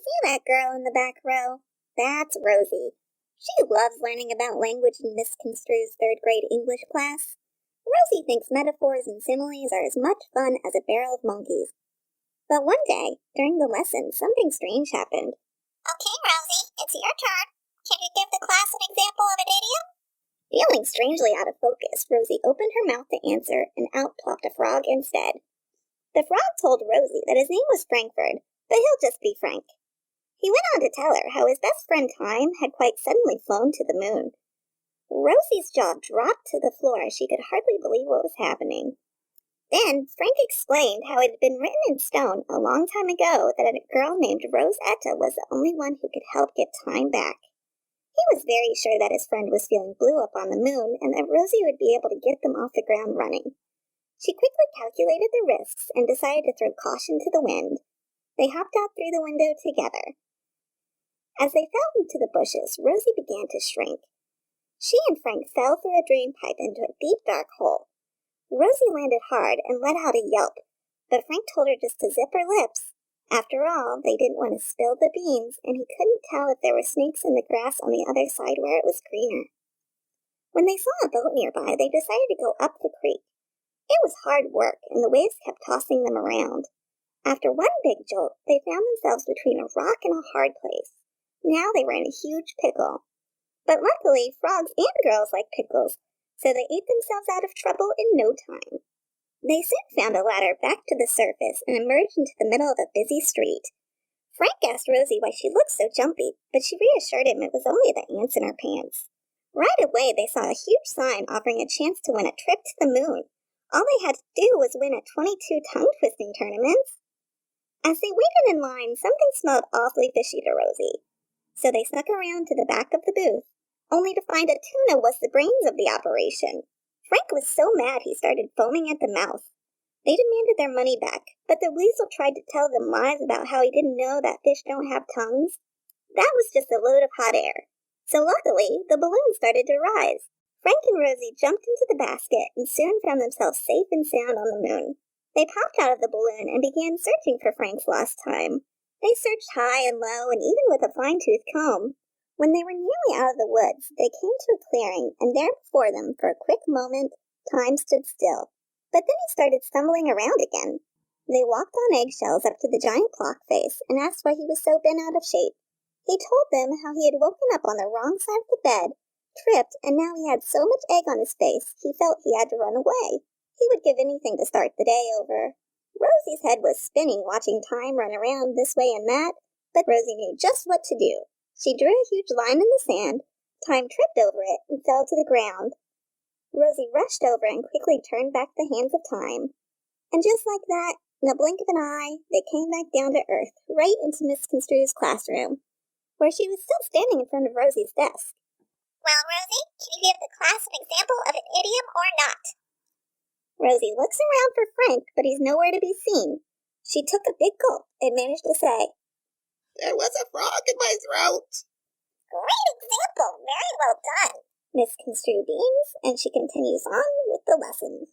See that girl in the back row? That's Rosie. She loves learning about language in Miss Construe's third-grade English class. Rosie thinks metaphors and similes are as much fun as a barrel of monkeys. But one day, during the lesson, something strange happened. Okay, Rosie, it's your turn. Can you give the class an example of an idiom? Feeling strangely out of focus, Rosie opened her mouth to answer, and out plopped a frog instead. The frog told Rosie that his name was Frankfurt, but he'll just be Frank. He went on to tell her how his best friend Time had quite suddenly flown to the moon. Rosie's jaw dropped to the floor as she could hardly believe what was happening. Then Frank explained how it had been written in stone a long time ago that a girl named Rosetta was the only one who could help get Time back. He was very sure that his friend was feeling blue up on the moon and that Rosie would be able to get them off the ground running. She quickly calculated the risks and decided to throw caution to the wind. They hopped out through the window together. As they fell into the bushes, Rosie began to shrink. She and Frank fell through a drain pipe into a deep, dark hole. Rosie landed hard and let out a yelp, but Frank told her just to zip her lips. After all, they didn't want to spill the beans, and he couldn't tell if there were snakes in the grass on the other side where it was greener. When they saw a boat nearby, they decided to go up the creek. It was hard work, and the waves kept tossing them around. After one big jolt, they found themselves between a rock and a hard place. Now they were in a huge pickle. But luckily, frogs and girls like pickles, so they ate themselves out of trouble in no time. They soon found a ladder back to the surface and emerged into the middle of a busy street. Frank asked Rosie why she looked so jumpy, but she reassured him it was only the ants in her pants. Right away, they saw a huge sign offering a chance to win a trip to the moon. All they had to do was win a 22 tongue-twisting tournaments. As they waited in line, something smelled awfully fishy to Rosie. So they snuck around to the back of the booth, only to find that tuna was the brains of the operation. Frank was so mad he started foaming at the mouth. They demanded their money back, but the weasel tried to tell them lies about how he didn't know that fish don't have tongues. That was just a load of hot air. So luckily, the balloon started to rise. Frank and Rosie jumped into the basket and soon found themselves safe and sound on the moon. They popped out of the balloon and began searching for Frank's lost time. They searched high and low and even with a fine-tooth comb. When they were nearly out of the woods, they came to a clearing, and there before them, for a quick moment, Time stood still. But then he started stumbling around again. They walked on eggshells up to the giant clock face and asked why he was so bent out of shape. He told them how he had woken up on the wrong side of the bed, tripped, and now he had so much egg on his face he felt he had to run away. He would give anything to start the day over. Rosie's head was spinning watching Time run around this way and that, but Rosie knew just what to do. She drew a huge line in the sand. Time tripped over it and fell to the ground. Rosie rushed over and quickly turned back the hands of Time. And just like that, in a blink of an eye, they came back down to earth, right into Miss Construe's classroom, where she was still standing in front of Rosie's desk. Well, Rosie, can you give the class an example of an idiom or not? Rosie looks around for Frank, but he's nowhere to be seen. She took a big gulp and managed to say, "There was a frog in my throat." Great example. Very well done. Miss Construe beams, and she continues on with the lesson.